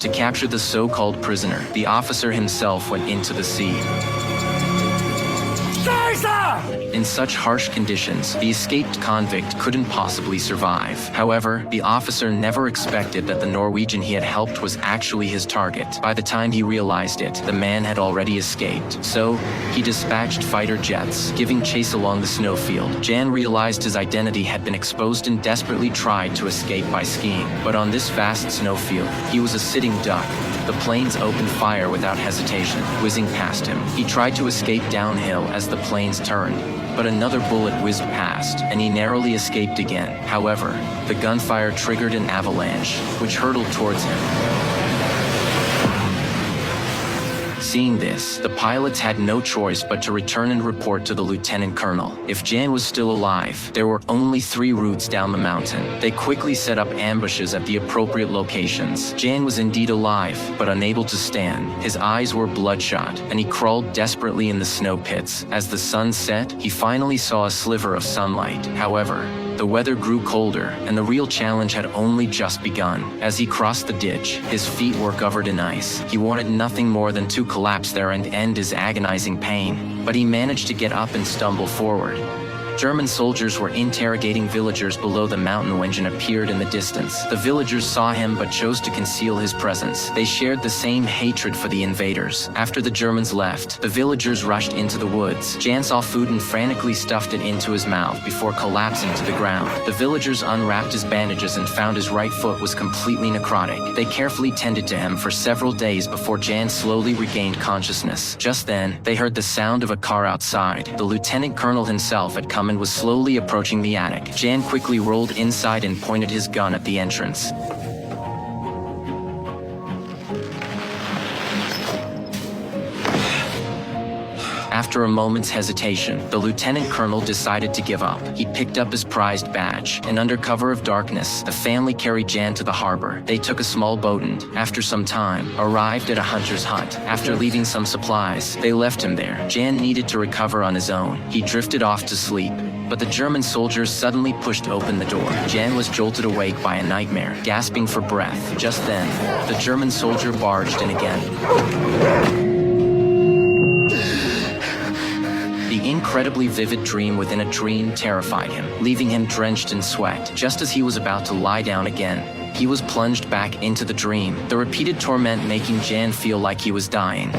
To capture the so-called prisoner, the officer himself went into the sea. In such harsh conditions, the escaped convict couldn't possibly survive. However, the officer never expected that the Norwegian he had helped was actually his target. By the time he realized it, the man had already escaped. So, he dispatched fighter jets, giving chase along the snowfield. Jan realized his identity had been exposed and desperately tried to escape by skiing. But on this vast snowfield, he was a sitting duck. The planes opened fire without hesitation, whizzing past him. He tried to escape downhill as the planes turned, but another bullet whizzed past, and he narrowly escaped again. However, the gunfire triggered an avalanche, which hurtled towards him. Seeing this, the pilots had no choice but to return and report to the lieutenant colonel. If Jan was still alive, there were only 3 routes down the mountain. They quickly set up ambushes at the appropriate locations. Jan was indeed alive, but unable to stand. His eyes were bloodshot, and he crawled desperately in the snow pits. As the sun set, he finally saw a sliver of sunlight. However, the weather grew colder, and the real challenge had only just begun. As he crossed the ditch, his feet were covered in ice. He wanted nothing more than to collapse there and end his agonizing pain, but he managed to get up and stumble forward. German soldiers were interrogating villagers below the mountain when Jan appeared in the distance. The villagers saw him but chose to conceal his presence. They shared the same hatred for the invaders. After the Germans left, the villagers rushed into the woods. Jan saw food and frantically stuffed it into his mouth before collapsing to the ground. The villagers unwrapped his bandages and found his right foot was completely necrotic. They carefully tended to him for several days before Jan slowly regained consciousness. Just then, they heard the sound of a car outside. The lieutenant colonel himself had come and was slowly approaching the attic. Jan quickly rolled inside and pointed his gun at the entrance. After a moment's hesitation, the lieutenant colonel decided to give up. He picked up his prized badge, and under cover of darkness, the family carried Jan to the harbor. They took a small boat and, after some time, arrived at a hunter's hut. After leaving some supplies, they left him there. Jan needed to recover on his own. He drifted off to sleep, but the German soldiers suddenly pushed open the door. Jan was jolted awake by a nightmare, gasping for breath. Just then, the German soldier barged in again. The incredibly vivid dream within a dream terrified him, leaving him drenched in sweat. Just as he was about to lie down again, he was plunged back into the dream, the repeated torment making Jan feel like he was dying.